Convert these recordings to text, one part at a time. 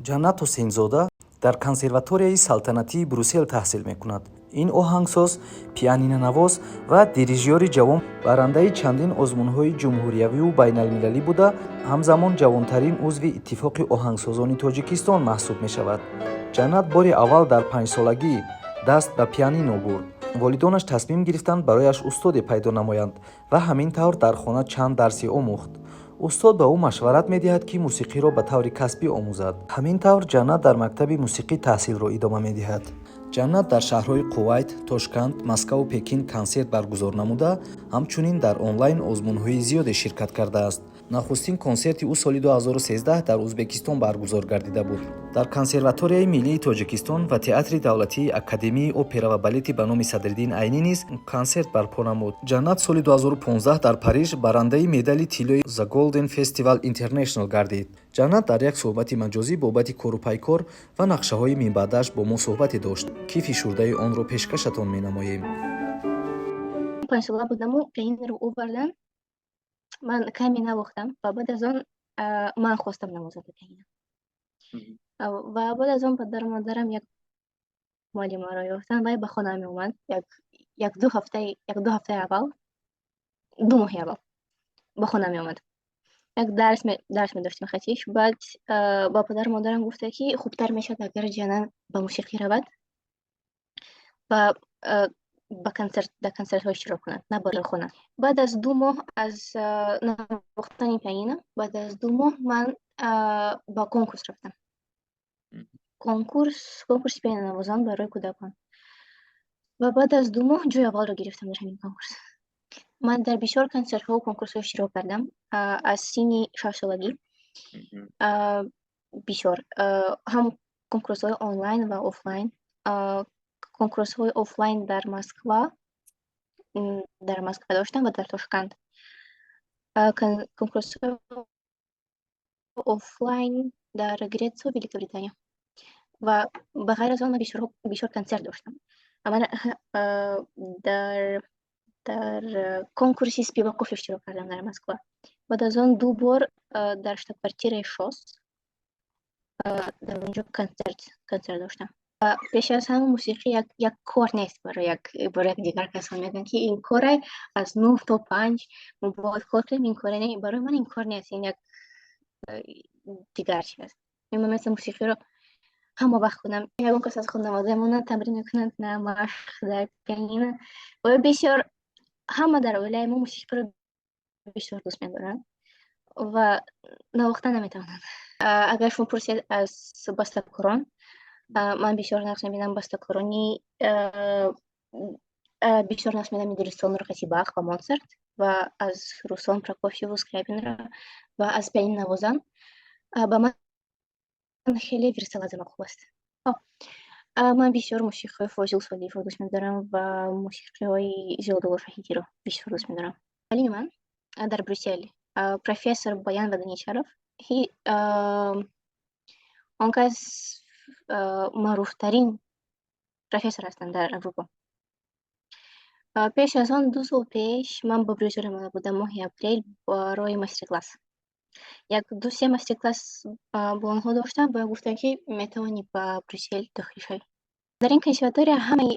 ҷаннат ҳусейнзода дар консерваторияи салтанатии Брюссел таҳсил мекунад. ин оҳангсоз, пианинонавоз ва дирижёри ҷавон барандаи чандин озмунҳои ҷумҳуриявию байналмилалӣ буда, ҳамзамон ҷавонтарин узви иттифоқи оҳангсозони Тоҷикистон маҳсуб мешавад. ҷаннат бори аввал дар 5-солагӣ даст ба пианино бурд. волидонаш тасмим гирифтанд барояш устоде пайдо намоянд ва ҳамин тавр дар хона чанд дарсе омӯхт. устод ба ӯ машварат медиҳад, ки мусиқиро ба таври касбӣ омӯзад. ҳамин тавр ҷаннат дар мактаби мусиқӣ таҳсилро идома медиҳад. ҷаннат дар шаҳрҳои Қувайт, Тошканд, Москаву Пекин консерт баргузор намуда, ҳамчунин дар онлайн озмунҳои зиёде ширкат кардааст. нахустин консерти ӯ соли 2013 дар Узбекистон баргузор гардида буд. дар Консерваторияи Миллии Тоҷикистон ва Театри давлатии Академияи опера ва балети ба номи Садриддин Айнӣ низ консерт барпо намуд. ҷаннат соли 2015 дар Париж барандаи медали тиллои The Golden Festival International гардид. ҷаннат дар як суҳбати маҷозӣ бобати кору пайкор ва нақшаҳои минбаъдаш бо мо суҳбате дошт, ки фишурдаи онро пешкашатон менамоем. 5 сола будаму пианиноро овардам. Ман каме навохтам ва баъд аз он ман хостам намозад ба пианино. ва баъд аз он падару модарам як муаллимаро ёфтанд. Вай ба хона меомад як ду ҳафтаи аввал, 2 моҳи аввал ба хона меомад. як дарс медоштим хатиш. Баъд ба падару модарам гуфта, ки хубтар мешавад агар ҷанан ба мусиқӣ равад ва ба консертҳо иштирок кунад, на ба хона. баъд аз 2 моҳ аз навохтани пианино, баъд аз 2 моҳ ман ба конкурс рафтам. конкурси пианинонавозон барои кӯдакон. ва баъд аз 2 моҳ ҷои аввалро гирифтам дар ҳамин конкурс. ман дар бисёр консертҳо конкурсҳо иштирок кардам. аз синни 6 солагӣ бисёр ҳам конкурсҳои онлайн ва офлайн. конкурсҳои офлайн дар Москва доштам ва дар Тошканд. конкурсҳои офлайн дар Грецию, Великобритания. ва ба ғайр аз он ман бисёр консерт доштам. ман дар конкурси Спиваков иштирок кардам дар Москва. баъд аз он 2 бор дар штаб-квартираи ШОС дар онҷо консерт доштам. пеш аз ҳама мусиқӣ як кор нест барои як дигар касон. мегӯянд, ки ин коре аз 9 то 5 мо бояд кор кунем. ин коре не, барои ман ин кор нест. ин як дигар чиз аст. ман مثل мусиқиро ҳама вақт хунам. ягон кас аз хонаводаамон тамрин мекунанд на машқ дар пианино. ва бисёр ҳама дар оилаи мо мусиқиро бисёр дӯст медоранд ва навохта наметавонанд. агар шумо пурсед аз бастакорон, ман бисёр нақш мебинам бастакорони бисёр нақш медам Дилистонро Қати Бах ва Моцарт ва аз Руслан Прокофьеву Скрябинро ва аз пианинонавозан ба ман хеле вирсаладзана хуб аст. ман бисёр мусиқиҳои Фозил Солиевро дӯст медорам ва мусиқиҳои Зиёдулло Шаҳидиро бисёр дӯст медорам. Муаллими ман дар Брюссел профессор Баян Ваданичаров он кас маъруфтарин профессор ҳастанд дар Аврупо. пеш аз он 2 сол пеш ман ба Брюссел омада будам моҳи апрел барои мастер-класс. як 2-3 мастер-класс бо онҳо доштам ва гуфтанд, ки метавонӣ ба Брюссел дохил шавӣ. дар ин консерватория ҳамаи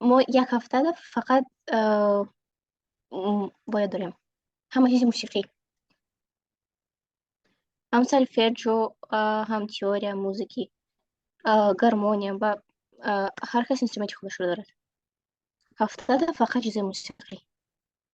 мо як ҳафта фақат бояд дорем ҳама чизи мусиқӣ. ҳам сольфеҷо, ҳам теория музики, гармония ва ҳар кас инструменти худашро дорад. ҳафтада фақат чизи мусиқӣ.